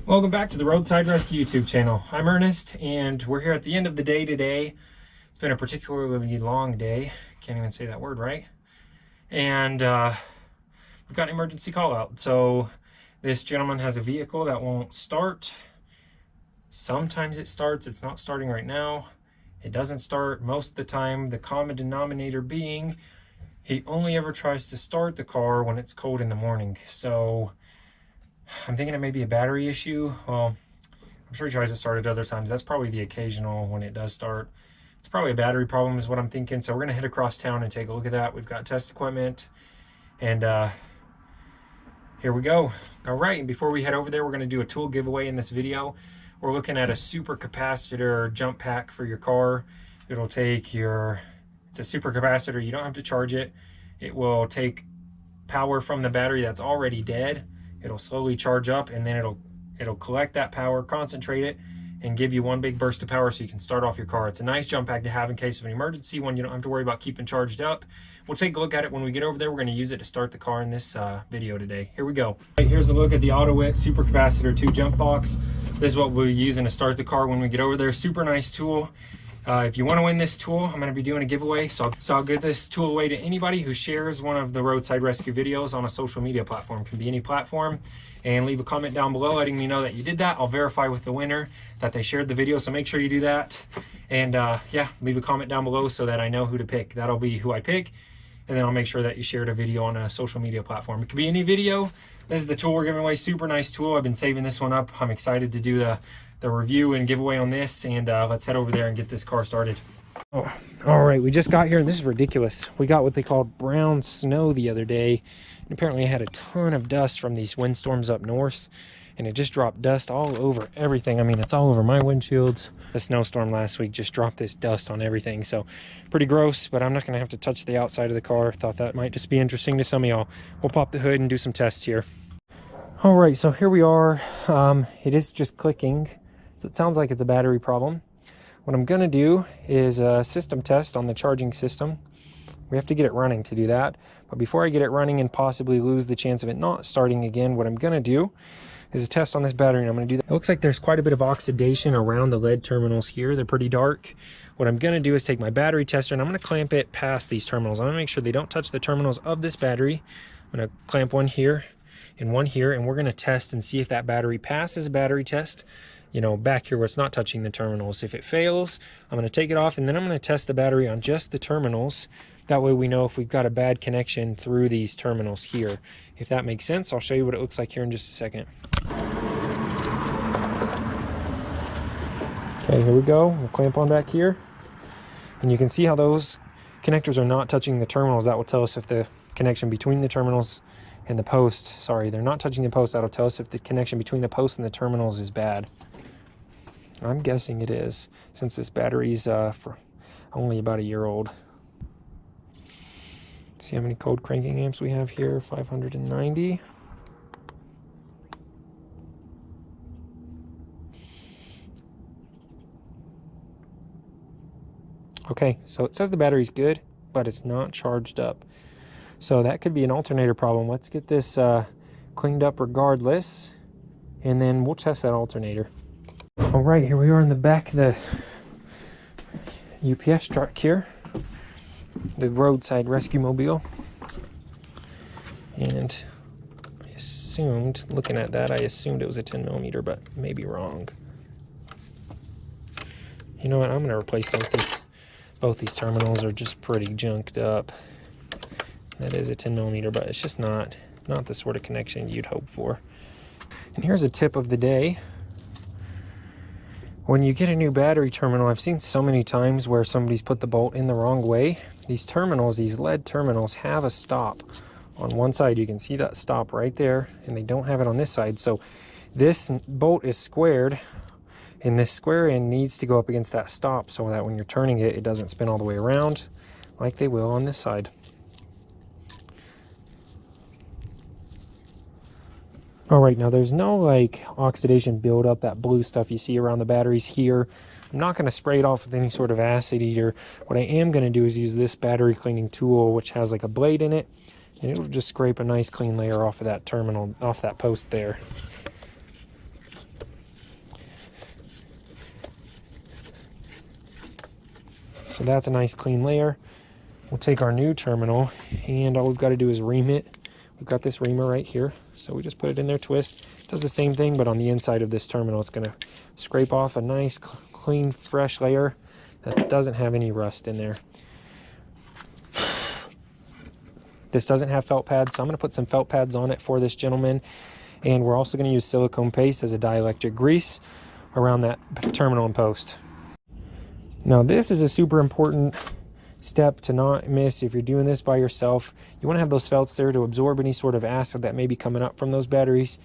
Welcome back to the Roadside Rescue YouTube channel. I'm Ernest, and we're here at the end of the day today. It's been a particularly long day. Can't even say that word right. And we've got an emergency call out. So this gentleman has a vehicle that won't start. Sometimes it starts. It's not starting right now. It doesn't start most of the time. The common denominator being he only ever tries to start the car when it's cold in the morning. So I'm thinking it may be a battery issue. Well, I'm sure he tries to start it other times. That's probably the occasional when it does start. It's probably a battery problem is what I'm thinking. So we're going to head across town and take a look at that. We've got test equipment. And here we go. All right, and before we head over there, we're going to do a tool giveaway in this video. We're looking at a super capacitor jump pack for your car. It'll take it's a super capacitor. You don't have to charge it. It will take power from the battery that's already dead. It'll slowly charge up, and then it'll collect that power, concentrate it, and give you one big burst of power so you can start off your car. It's a nice jump pack to have in case of an emergency, one you don't have to worry about keeping charged up. We'll take a look at it when we get over there. We're going to use it to start the car in this video today. Here we go. Right, here's a look at the AutoWit Super Capacitor 2 jump box. This is what we'll be using to start the car when we get over there. Super nice tool. If you want to win this tool, I'm going to be doing a giveaway. So I'll give this tool away to anybody who shares one of the Roadside Rescue videos on a social media platform. It can be any platform. And leave a comment down below letting me know that you did that. I'll verify with the winner that they shared the video. So make sure you do that. And yeah, leave a comment down below so that I know who to pick. That'll be who I pick. And then I'll make sure that you shared a video on a social media platform. It could be any video. This is the tool we're giving away. Super nice tool. I've been saving this one up. I'm excited to do the review and giveaway on this, and let's head over there and get this car started. Oh, all right, we just got here, and this is ridiculous. We got what they called brown snow the other day, and apparently it had a ton of dust from these windstorms up north, and it just dropped dust all over everything. I mean, it's all over my windshields. The snowstorm last week just dropped this dust on everything, so pretty gross, but I'm not going to have to touch the outside of the car. Thought that might just be interesting to some of y'all. We'll pop the hood and do some tests here. All right, so here we are. It is just clicking. So it sounds like it's a battery problem. What I'm gonna do is a system test on the charging system. We have to get it running to do that. But before I get it running and possibly lose the chance of it not starting again, what I'm gonna do is a test on this battery, and I'm gonna do that. It looks like there's quite a bit of oxidation around the lead terminals here. They're pretty dark. What I'm gonna do is take my battery tester and I'm gonna clamp it past these terminals. I'm gonna make sure they don't touch the terminals of this battery. I'm gonna clamp one here and one here, and we're gonna test and see if that battery passes a battery test, you know, back here where it's not touching the terminals. If it fails, I'm going to take it off, and then I'm going to test the battery on just the terminals. That way we know if we've got a bad connection through these terminals here. If that makes sense, I'll show you what it looks like here in just a second. Okay, here we go. We'll clamp on back here. And you can see how those connectors are not touching the terminals. That will tell us if the connection between the terminals and the post, sorry, they're not touching the post. That'll tell us if the connection between the post and the terminals is bad. I'm guessing it is, since this battery's for only about a year old. See how many cold cranking amps we have here? 590. Okay, so it says the battery's good, but it's not charged up. So that could be an alternator problem. Let's get this cleaned up regardless, and then we'll test that alternator. All right, here we are in the back of the UPS truck here, the Roadside Rescue Mobile. And I assumed, looking at that, I assumed it was a 10mm, but maybe wrong. You know what, I'm gonna replace both these terminals are just pretty junked up. That is a 10mm, but it's just not the sort of connection you'd hope for. And here's a tip of the day. When you get a new battery terminal, I've seen so many times where somebody's put the bolt in the wrong way. These terminals, these lead terminals, have a stop. On one side, you can see that stop right there, and they don't have it on this side. So this bolt is squared, and this square end needs to go up against that stop so that when you're turning it, it doesn't spin all the way around like they will on this side. All right, now there's no like oxidation buildup, that blue stuff you see around the batteries here. I'm not going to spray it off with any sort of acid eater. What I am going to do is use this battery cleaning tool, which has like a blade in it, and it'll just scrape a nice clean layer off of that terminal, off that post there. So that's a nice clean layer. We'll take our new terminal, and all we've got to do is ream it. We've got this reamer right here, so we just put it in there, twist. It does the same thing, but on the inside of this terminal, it's going to scrape off a nice, clean, fresh layer that doesn't have any rust in there. This doesn't have felt pads, so I'm going to put some felt pads on it for this gentleman. And we're also going to use silicone paste as a dielectric grease around that terminal and post. Now this is a super important step to not miss if you're doing this by yourself. You want to have those felts there to absorb any sort of acid that may be coming up from those batteries.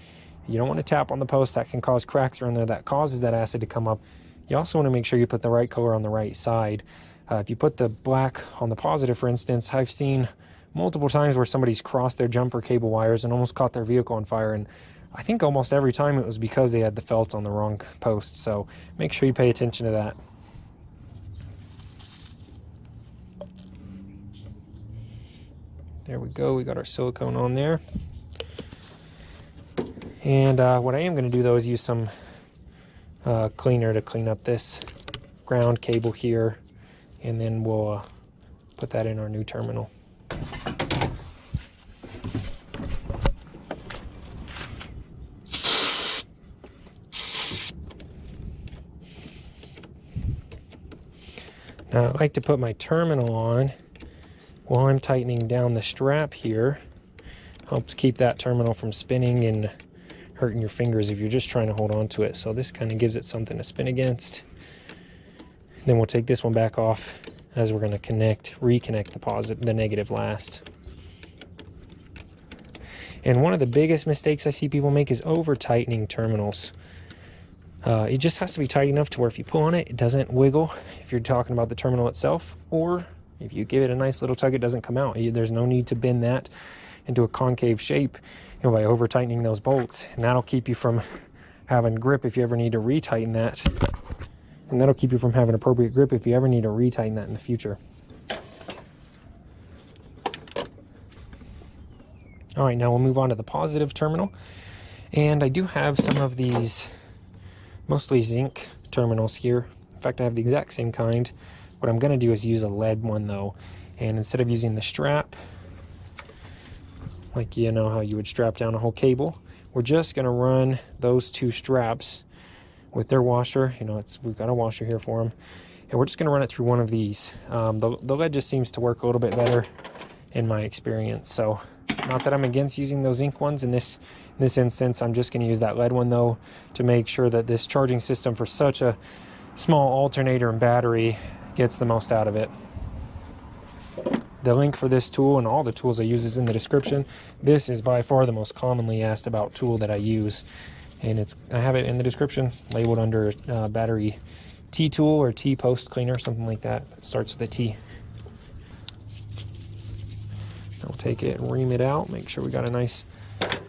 You don't want to tap on the post. That can cause cracks around there. That causes that acid to come up. You also want to make sure you put the right color on the right side. If you put the black on the positive, for instance, I've seen multiple times where somebody's crossed their jumper cable wires and almost caught their vehicle on fire, and I think almost every time it was because they had the felt on the wrong post. So make sure you pay attention to that. There we go, we got our silicone on there. And what I am going to do though is use some cleaner to clean up this ground cable here, and then we'll put that in our new terminal. Now I like to put my terminal on while I'm tightening down the strap here. Helps keep that terminal from spinning and hurting your fingers if you're just trying to hold on to it. So this kind of gives it something to spin against. Then we'll take this one back off as we're going to reconnect the negative last. And one of the biggest mistakes I see people make is over tightening terminals. It just has to be tight enough to where if you pull on it, it doesn't wiggle if you're talking about the terminal itself, or if you give it a nice little tug, it doesn't come out. There's no need to bend that into a concave shape, by over tightening those bolts, and that'll keep you from having grip if you ever need to retighten that, and that'll keep you from having appropriate grip if you ever need to retighten that in the future. All right, now we'll move on to the positive terminal, and I do have some of these mostly zinc terminals here. In fact, I have the exact same kind. What I'm going to do is use a lead one though, and instead of using the strap, like you know how you would strap down a whole cable, we're just going to run those two straps with their washer. We've got a washer here for them, and we're just going to run it through one of these. The lead just seems to work a little bit better in my experience. So not that I'm against using those zinc ones in this instance. I'm just going to use that lead one though to make sure that this charging system for such a small alternator and battery gets the most out of it. The link for this tool and all the tools I use is in the description. This is by far the most commonly asked about tool that I use, and I have it in the description labeled under battery T-tool or T-post cleaner, something like that. It starts with a T. We'll take it and ream it out, make sure we got a nice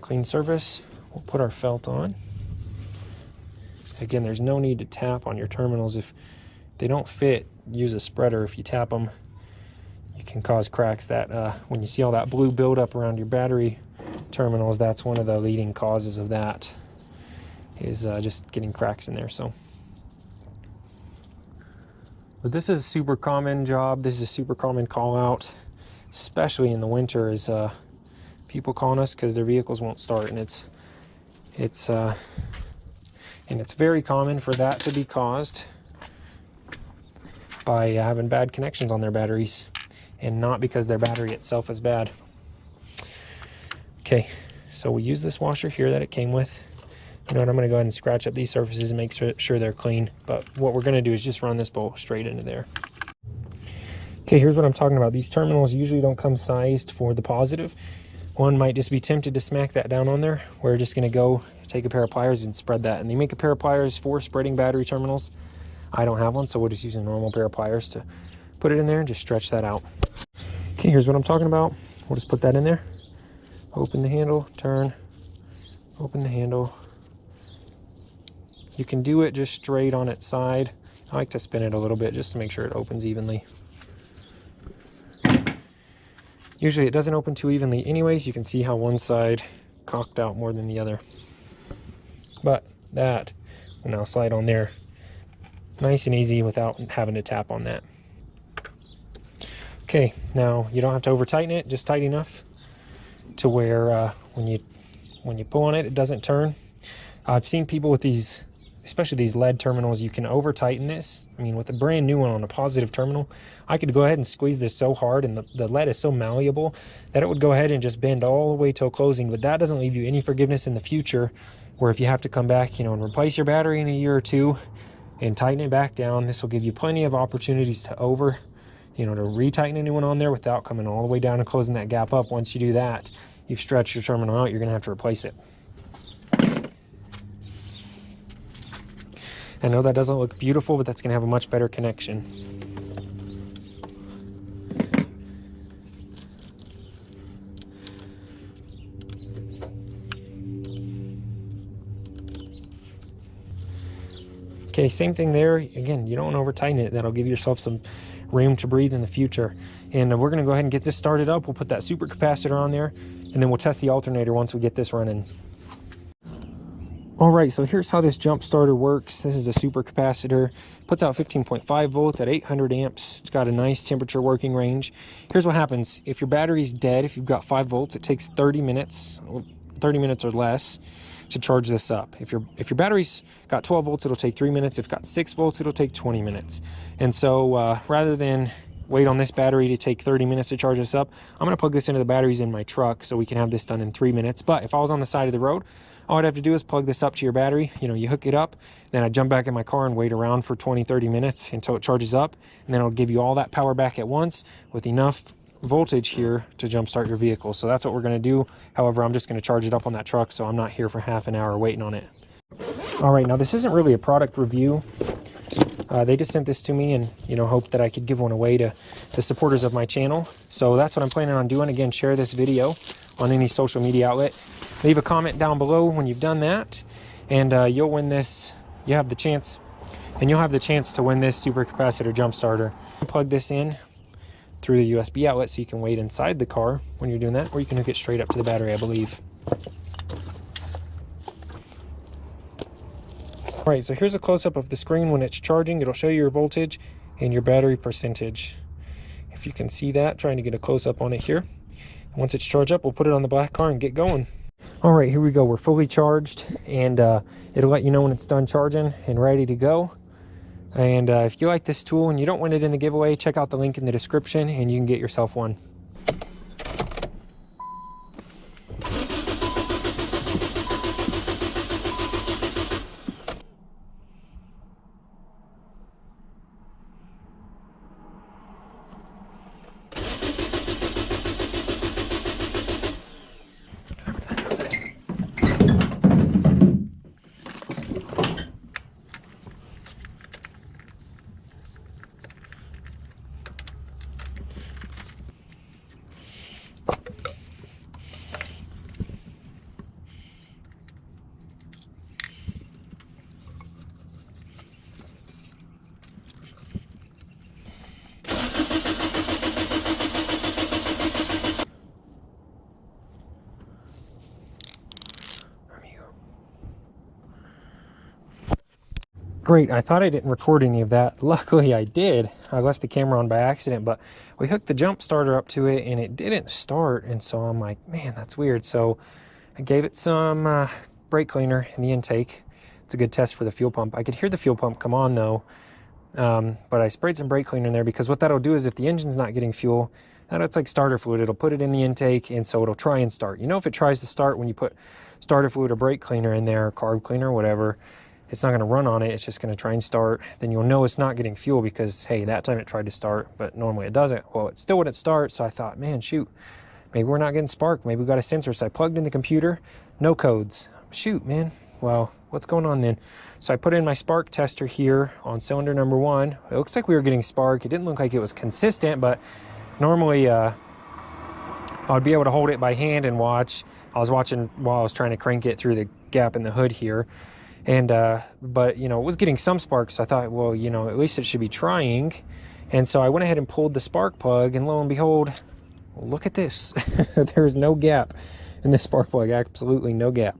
clean surface. We'll put our felt on. Again, there's no need to tap on your terminals. If they don't fit, use a spreader. If you tap them, you can cause cracks. That when you see all that blue buildup around your battery terminals, that's one of the leading causes of that, is just getting cracks in there. But this is a super common job. This is a super common call out, especially in the winter, is people calling us because their vehicles won't start, and it's very common for that to be caused by having bad connections on their batteries, and not because their battery itself is bad. Okay, so we use this washer here that it came with. I'm going to go ahead and scratch up these surfaces and make sure they're clean. But what we're going to do is just run this bolt straight into there. Okay, here's what I'm talking about. These terminals usually don't come sized for the positive. One might just be tempted to smack that down on there. We're just going to go take a pair of pliers and spread that. And they make a pair of pliers for spreading battery terminals. I don't have one, so we'll just use a normal pair of pliers to put it in there and just stretch that out. Okay, here's what I'm talking about. We'll just put that in there. Open the handle, turn, open the handle. You can do it just straight on its side. I like to spin it a little bit just to make sure it opens evenly. Usually it doesn't open too evenly anyways. You can see how one side cocked out more than the other. But that will now slide on there nice and easy without having to tap on that. Okay, now you don't have to over tighten it, just tight enough to where when you pull on it, it doesn't turn. I've seen people with these, especially these lead terminals, you can over tighten this. I mean, with a brand new one on a positive terminal, I could go ahead and squeeze this so hard, and the lead is so malleable that it would go ahead and just bend all the way till closing. But that doesn't leave you any forgiveness in the future, where if you have to come back, and replace your battery in a year or two and tighten it back down, this will give you plenty of opportunities to to retighten a new one on there without coming all the way down and closing that gap up. Once you do that, you've stretched your terminal out, you're gonna have to replace it. I know that doesn't look beautiful, but that's going to have a much better connection. Okay, same thing there. Again, you don't want to over tighten it. That'll give yourself some room to breathe in the future. And we're going to go ahead and get this started up. We'll put that super capacitor on there, and then we'll test the alternator once we get this running. All right, so here's how this jump starter works. This is a super capacitor, puts out 15.5 volts at 800 amps. It's got a nice temperature working range. Here's what happens. If your battery's dead, if you've got 5 volts, it takes 30 minutes or less to charge this up. If your battery's got 12 volts, it'll take 3 minutes. If it's got 6 volts, it'll take 20 minutes. And so rather than wait on this battery to take 30 minutes to charge this up, I'm gonna plug this into the batteries in my truck so we can have this done in 3 minutes. But if I was on the side of the road, all I'd have to do is plug this up to your battery. You hook it up, then I jump back in my car and wait around for 20-30 minutes until it charges up, and then it'll give you all that power back at once with enough voltage here to jumpstart your vehicle. So that's what we're gonna do. However, I'm just gonna charge it up on that truck, so I'm not here for half an hour waiting on it. All right, now this isn't really a product review. They just sent this to me and, hoped that I could give one away to the supporters of my channel. So that's what I'm planning on doing. Again, share this video on any social media outlet. Leave a comment down below when you've done that, and you'll win this. You'll have the chance to win this super capacitor jump starter. Plug this in through the USB outlet so you can wait inside the car when you're doing that, or you can hook it straight up to the battery, I believe. All right, so here's a close-up of the screen when it's charging. It'll show you your voltage and your battery percentage. If you can see that, trying to get a close-up on it here. Once it's charged up, we'll put it on the black car and get going. All right, here we go. We're fully charged, and it'll let you know when it's done charging and ready to go. And if you like this tool and you don't win it in the giveaway, check out the link in the description and you can get yourself one. Great, I thought I didn't record any of that. Luckily I did. I left the camera on by accident, but we hooked the jump starter up to it and it didn't start. And so I'm like, man, that's weird. So I gave it some brake cleaner in the intake. It's a good test for the fuel pump. I could hear the fuel pump come on though, but I sprayed some brake cleaner in there because what that'll do is if the engine's not getting fuel, it's like starter fluid. It'll put it in the intake and so it'll try and start. If it tries to start when you put starter fluid or brake cleaner in there, carb cleaner, whatever, it's not going to run on it. It's just going to try and start. Then you'll know it's not getting fuel because, hey, that time it tried to start, but normally it doesn't. Well, it still wouldn't start, so I thought, man, shoot, maybe we're not getting spark. Maybe we got a sensor. So I plugged in the computer, no codes. Shoot, man. Well, what's going on then? So I put in my spark tester here on cylinder number 1. It looks like we were getting spark. It didn't look like it was consistent, but normally I would be able to hold it by hand and watch. I was watching while I was trying to crank it through the gap in the hood here. And, but, it was getting some spark, so I thought, well, at least it should be trying. And so I went ahead and pulled the spark plug, and lo and behold, look at this. There's no gap in this spark plug, absolutely no gap.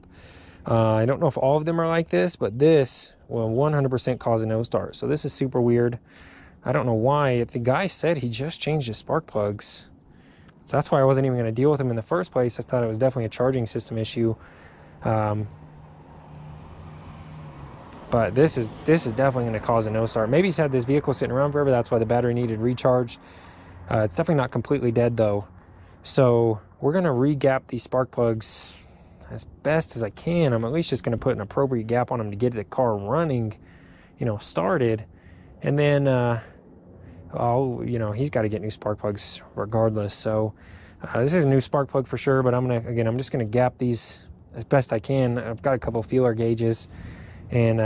I don't know if all of them are like this, but this will 100% cause a no start. So this is super weird. I don't know why. The guy said he just changed his spark plugs. So that's why I wasn't even going to deal with him in the first place. I thought it was definitely a charging system issue. But this is definitely going to cause a no start. Maybe he's had this vehicle sitting around forever. That's why the battery needed recharged. It's definitely not completely dead though. So we're going to re-gap these spark plugs as best as I can. I'm at least just going to put an appropriate gap on them to get the car running, you know, started. And then, you know, he's got to get new spark plugs regardless. So this is a new spark plug for sure, but I'm just going to gap these as best I can. I've got a couple feeler gauges, and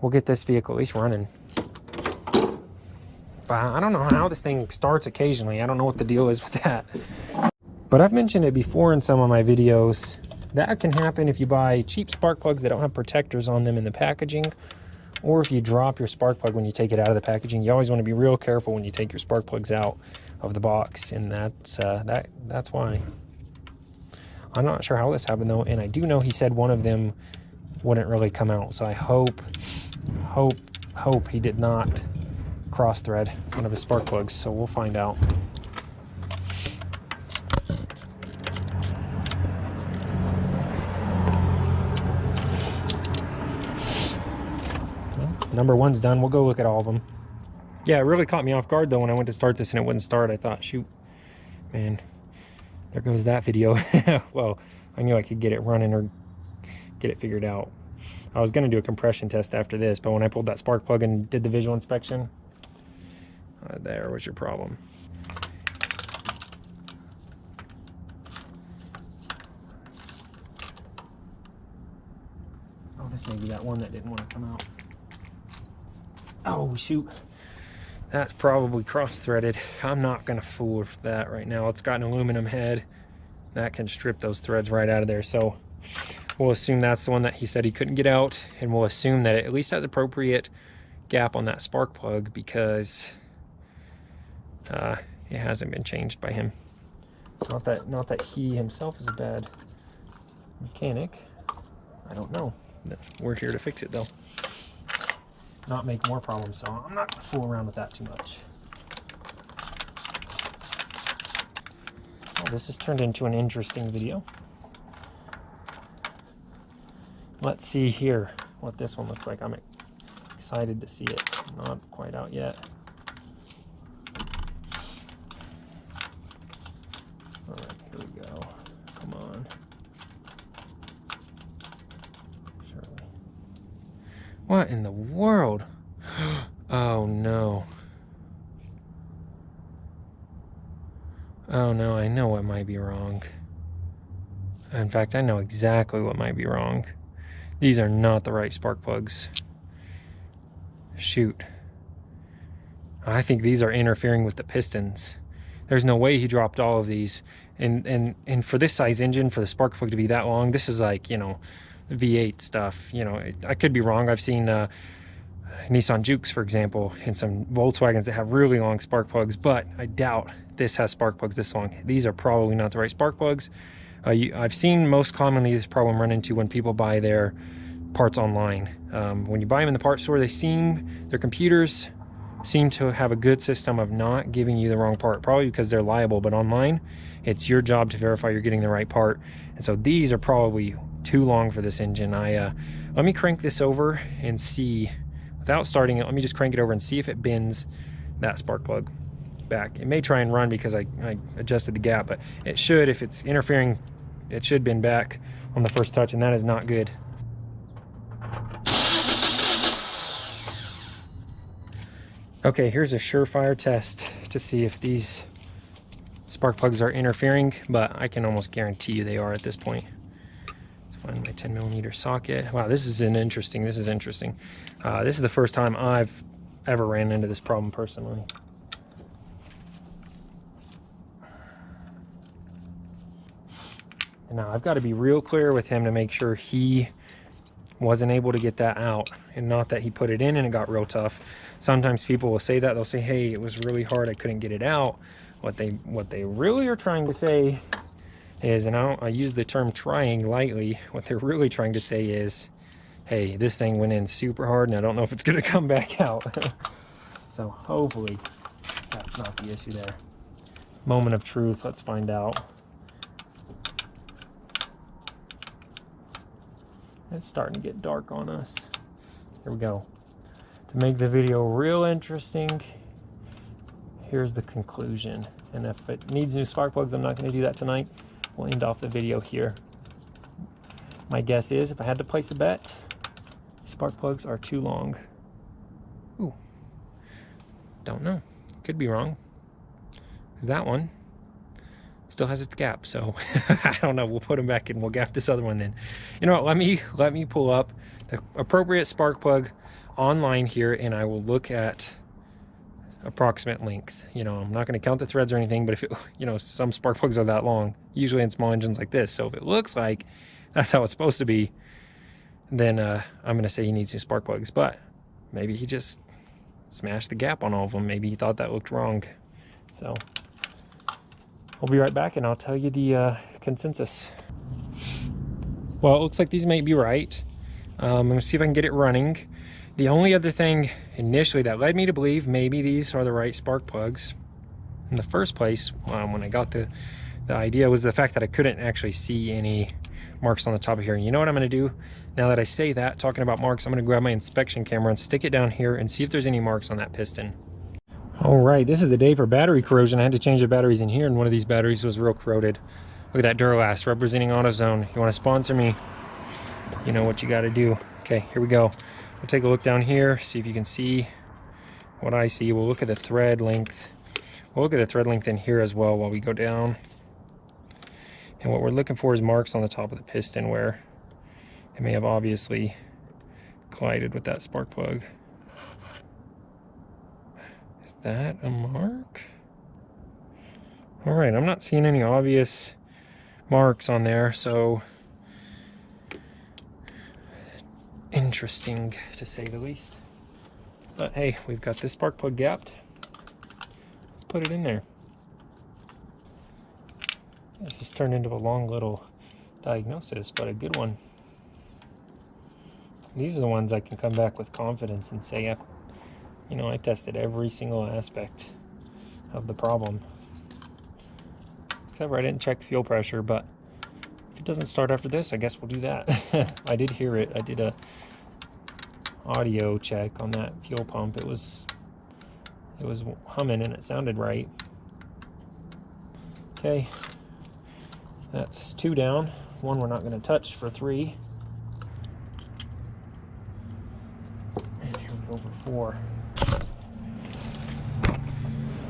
we'll get this vehicle at least running. But I don't know how this thing starts occasionally. I don't know what the deal is with that. But I've mentioned it before in some of my videos. That can happen if you buy cheap spark plugs that don't have protectors on them in the packaging, or if you drop your spark plug when you take it out of the packaging. You always want to be real careful when you take your spark plugs out of the box, and that's why. I'm not sure how this happened though, and I do know he said one of them wouldn't really come out, so I hope he did not cross thread one of his spark plugs, so we'll find out. Number one's done. We'll go look at all of them. Yeah, it really caught me off guard though when I went to start this and it wouldn't start. I thought, shoot, man, there goes that video. Well, I knew I could get it running or get it figured out. I was going to do a compression test after this, but when I pulled that spark plug and did the visual inspection, there was your problem. Oh, this may be that one that didn't want to come out. Oh, shoot. That's probably cross-threaded. I'm not going to fool with that right now. It's got an aluminum head. That can strip those threads right out of there. So we'll assume that's the one that he said he couldn't get out, and we'll assume that it at least has appropriate gap on that spark plug because it hasn't been changed by him. Not that he himself is a bad mechanic. I don't know. We're here to fix it though. Not make more problems, so I'm not going to fool around with that too much. Well, this has turned into an interesting video. Let's see here what this one looks like. I'm excited to see it. Not quite out yet. All right, here we go. Come on. What in the world? Oh no. Oh no, I know what might be wrong. In fact, I know exactly what might be wrong. These are not the right spark plugs. Shoot. I think these are interfering with the pistons. There's no way he dropped all of these. And for this size engine, for the spark plug to be that long, this is like, you know, V8 stuff. You know, I could be wrong. I've seen Nissan Jukes, for example, and some Volkswagens that have really long spark plugs, but I doubt this has spark plugs this long. These are probably not the right spark plugs. I've seen most commonly this problem run into when people buy their parts online. When you buy them in the parts store, their computers seem to have a good system of not giving you the wrong part, probably because they're liable, but online, it's your job to verify you're getting the right part. And so these are probably too long for this engine. Let me crank this over and see, without starting it, let me just crank it over and see if it bends that spark plug back. It may try and run because I adjusted the gap, but it should, if it's interfering, it should bend back on the first touch, and that is not good. Okay, here's a surefire test to see if these spark plugs are interfering, but I can almost guarantee you they are at this point. Find my 10mm socket. Wow, this is interesting. This is the first time I've ever ran into this problem personally. And now I've got to be real clear with him to make sure he wasn't able to get that out, and not that he put it in and it got real tough. Sometimes people will say that. They'll say, hey, it was really hard, I couldn't get it out. What they really are trying to say is, and I use the term trying lightly, what they're really trying to say is, hey, this thing went in super hard and I don't know if it's going to come back out. So hopefully that's not the issue there. Moment of truth, let's find out. It's starting to get dark on us. Here we go. To make the video real interesting, here's the conclusion. And if it needs new spark plugs, I'm not going to do that tonight. We'll end off the video here. My guess is, if I had to place a bet, spark plugs are too long. Ooh. Don't know. Could be wrong. Because that one still has its gap, so I don't know. We'll put them back in. We'll gap this other one then. You know what? Let me pull up the appropriate spark plug online here, and I will look at approximate length. You know, I'm not going to count the threads or anything, but if it, you know, some spark plugs are that long, usually in small engines like this. So if it looks like that's how it's supposed to be, then I'm going to say he needs new spark plugs. But maybe he just smashed the gap on all of them. Maybe he thought that looked wrong. So I'll be right back and I'll tell you the consensus. Well, it looks like these may be right. I'm going to see if I can get it running. The only other thing initially that led me to believe maybe these are the right spark plugs in the first place, when I got the idea, was the fact that I couldn't actually see any marks on the top of here. And you know what I'm going to do? Now that I say that, talking about marks, I'm going to grab my inspection camera and stick it down here and see if there's any marks on that piston. All right, this is the day for battery corrosion. I had to change the batteries in here, and one of these batteries was real corroded. Look at that Duralast representing AutoZone. You want to sponsor me? You know what you got to do. Okay, here we go. We'll take a look down here, see if you can see what I see. We'll look at the thread length. We'll look at the thread length in here as well while we go down. And what we're looking for is marks on the top of the piston where it may have obviously collided with that spark plug. Is that a mark? All right, I'm not seeing any obvious marks on there, so interesting to say the least. But hey, we've got this spark plug gapped. Let's put it in there. This has turned into a long little diagnosis, but a good one. These are the ones I can come back with confidence and say, you know, I tested every single aspect of the problem. Except for I didn't check fuel pressure, but if it doesn't start after this, I guess we'll do that. I did hear it. I did a audio check on that fuel pump. It was humming and it sounded right. Okay, that's 2 down. 1 we're not going to touch for 3. And here we go for 4.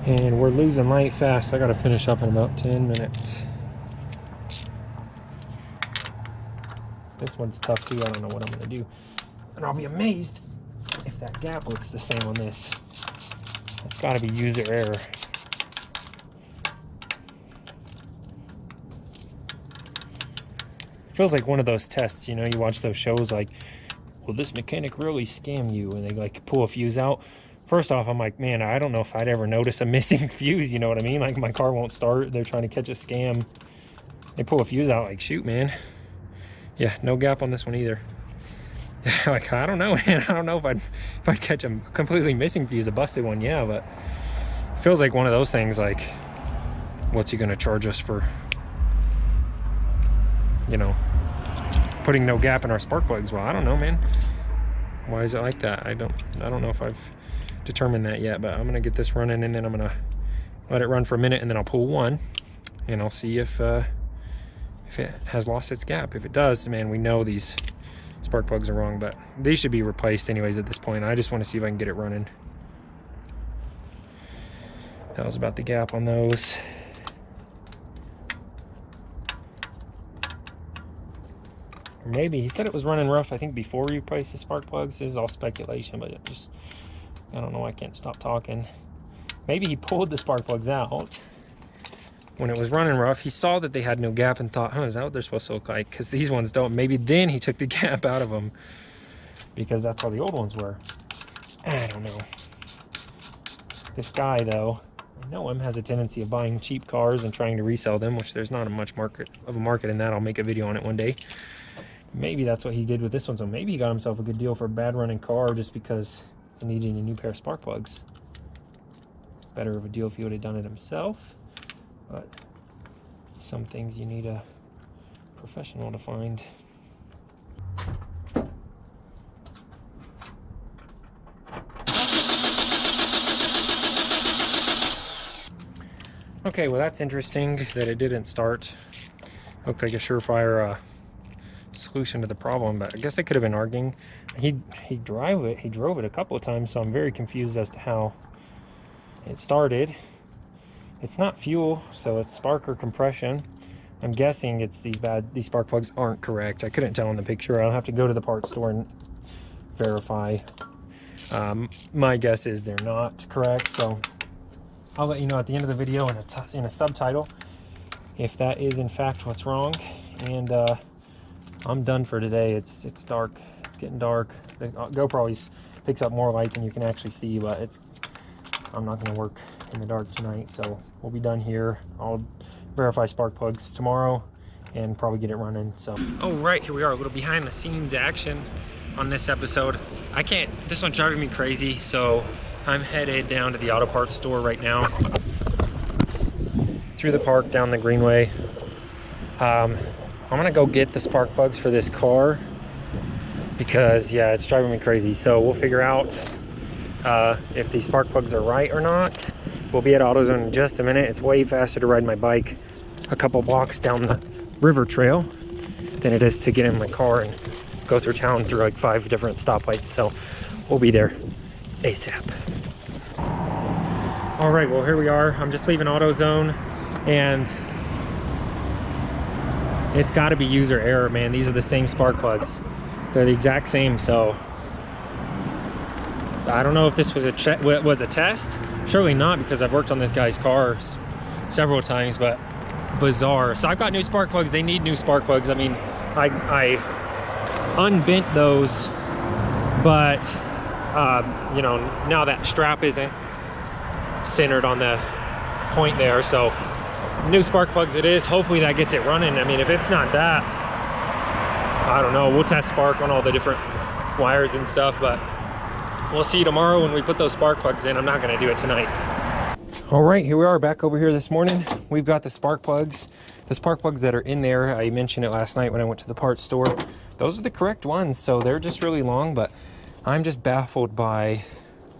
And we're losing light fast. I got to finish up in about 10 minutes. This one's tough too. I don't know what I'm going to do. And I'll be amazed if that gap looks the same on this. It's got to be user error. Feels like one of those tests, you know, you watch those shows like, will this mechanic really scam you? And they like pull a fuse out. First off, I'm like, man, I don't know if I'd ever notice a missing fuse, you know what I mean? Like my car won't start, they're trying to catch a scam. They pull a fuse out, like, shoot, man. Yeah, no gap on this one either. Like, I don't know, man. I don't know if I'd catch a completely missing fuse, a busted one, yeah, but it feels like one of those things, like, what's he gonna charge us for, you know, putting no gap in our spark plugs? Well, I don't know, man. Why is it like that? I don't know if I've determined that yet, but I'm gonna get this running and then I'm gonna let it run for a minute and then I'll pull one and I'll see if it has lost its gap. If it does, man, we know these spark plugs are wrong, but they should be replaced anyways at this point. I just want to see if I can get it running. That was about the gap on those. Or maybe he said it was running rough, I think, before we replaced the spark plugs. This is all speculation, but it just, I don't know, I can't stop talking. Maybe he pulled the spark plugs out when it was running rough. He saw that they had no gap and thought, is that what they're supposed to look like? Because these ones don't. Maybe then he took the gap out of them because that's how the old ones were. I don't know. This guy, though, I know him, has a tendency of buying cheap cars and trying to resell them, which there's not a much market in that. I'll make a video on it one day. Maybe that's what he did with this one. So maybe he got himself a good deal for a bad running car just because he needed a new pair of spark plugs. better of a deal if he would have done it himself, but some things you need a professional to find. Okay, well that's interesting that it didn't start. Looked like a surefire solution to the problem, but I guess they could have been arguing. He drove it a couple of times, so I'm very confused as to how it started. It's not fuel, so it's spark or compression. I'm guessing it's these spark plugs aren't correct. I couldn't tell in the picture. I'll have to go to the parts store and verify. My guess is they're not correct, so I'll let you know at the end of the video in a subtitle if that is in fact what's wrong. And I'm done for today. It's dark. It's getting dark. The GoPro always picks up more light than you can actually see, but I'm not going to work in the dark tonight, so we'll be done here. I'll verify spark plugs tomorrow and probably get it running. So, oh right, here we are, a little behind the scenes action on this episode. This one's driving me crazy, so I'm headed down to the auto parts store right now, through the park, down the greenway. I'm gonna go get the spark plugs for this car because yeah, it's driving me crazy. So we'll figure out if these spark plugs are right or not. We'll be at AutoZone in just a minute. It's way faster to ride my bike a couple blocks down the river trail than it is to get in my car and go through town through like 5 different stoplights. So we'll be there ASAP. All right, well here we are. I'm just leaving AutoZone, and it's got to be user error, man. These are the same spark plugs. They're the exact same. So I don't know if this was a test. Surely not, because I've worked on this guy's cars several times, but bizarre. So I've got new spark plugs. They need new spark plugs. I mean, I unbent those, but you know, now that strap isn't centered on the point there, so new spark plugs it is. Hopefully that gets it running. I mean, if it's not that, I don't know. We'll test spark on all the different wires and stuff, but we'll see tomorrow when we put those spark plugs in. I'm not going to do it tonight. All right, here we are back over here this morning. We've got the spark plugs that are in there. I mentioned it last night when I went to the parts store. Those are the correct ones, so they're just really long, but I'm just baffled by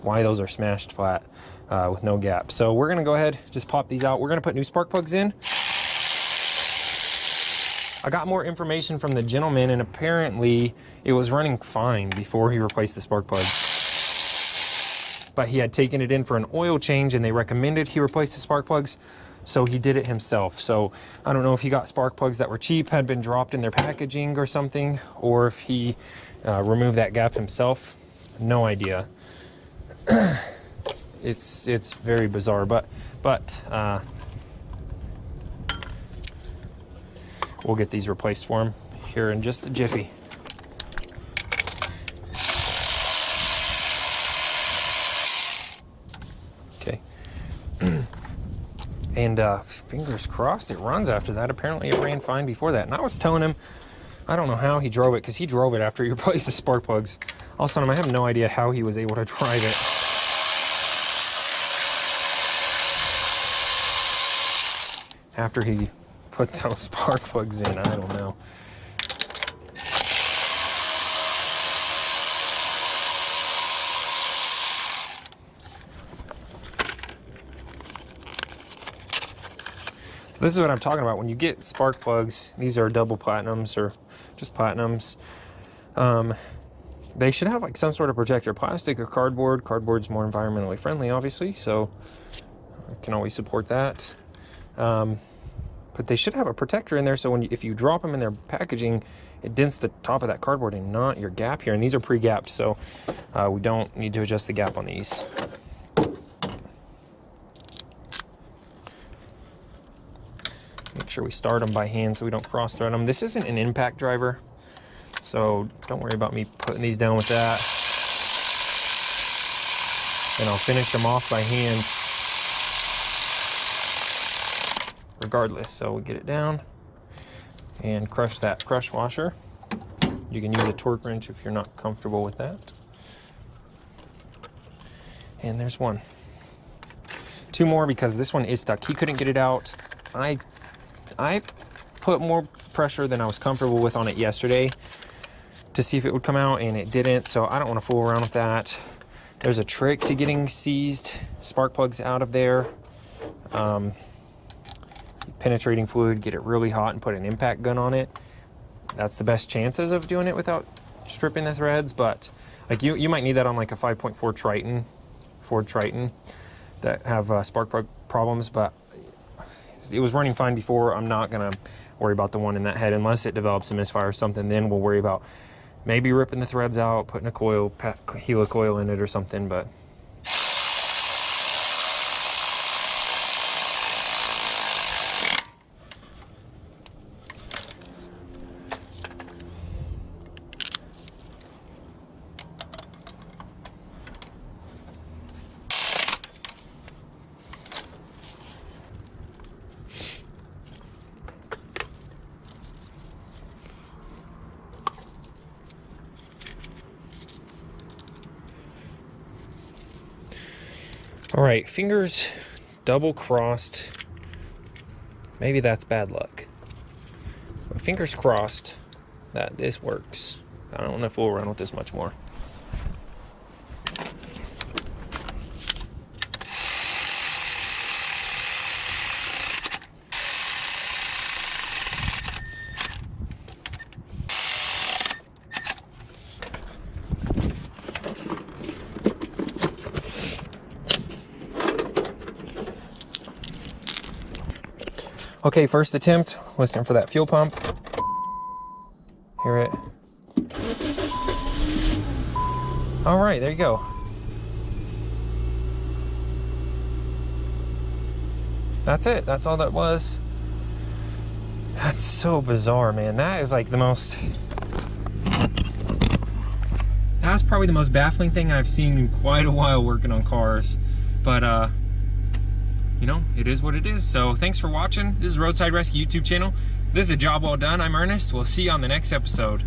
why those are smashed flat with no gap. So we're gonna go ahead, just pop these out. We're gonna put new spark plugs in. I got more information from the gentleman, and apparently it was running fine before he replaced the spark plugs. But he had taken it in for an oil change, and they recommended he replace the spark plugs, so he did it himself. So I don't know if he got spark plugs that were cheap, had been dropped in their packaging or something, or if he removed that gap himself. No idea. It's very bizarre, but we'll get these replaced for him here in just a jiffy. Okay. And fingers crossed it runs after that. Apparently it ran fine before that. And I was telling him, I don't know how he drove it, because he drove it after he replaced the spark plugs. I was telling him I have no idea how he was able to drive it. After he put those spark plugs in, I don't know. So this is what I'm talking about. When you get spark plugs, these are double platinums or just platinums. They should have like some sort of protector, plastic or cardboard. Cardboard's more environmentally friendly, obviously, so I can always support that. But they should have a protector in there, so if you drop them in their packaging, it dents the top of that cardboard and not your gap here. And these are pre-gapped, so we don't need to adjust the gap on these. Make sure we start them by hand so we don't cross-thread them. This isn't an impact driver, so don't worry about me putting these down with that. And I'll finish them off by hand regardless. So we get it down and crush that crush washer. You can use a torque wrench if you're not comfortable with that. And there's 1, 2 more because this one is stuck. He couldn't get it out. I put more pressure than I was comfortable with on it yesterday to see if it would come out, and it didn't, so I don't want to fool around with that. There's a trick to getting seized spark plugs out of there. Penetrating fluid, get it really hot and put an impact gun on it. That's the best chances of doing it without stripping the threads, but like you might need that on like a 5.4 Triton, Ford Triton that have spark plug problems, but it was running fine before. I'm not gonna worry about the one in that head unless it develops a misfire or something. Then we'll worry about maybe ripping the threads out, putting a coil, helicoil in it or something, but all right, fingers double crossed. Maybe that's bad luck. But fingers crossed that this works. I don't want to fool around with this much more. Okay, first attempt, listening for that fuel pump. Hear it. All right, there you go. That's it, that's all that was. That's so bizarre, man. That is like the most, that's probably the most baffling thing I've seen in quite a while working on cars. But you know, it is what it is. So thanks for watching. This is Roadside Rescue YouTube channel. This is a job well done. I'm Ernest. We'll see you on the next episode.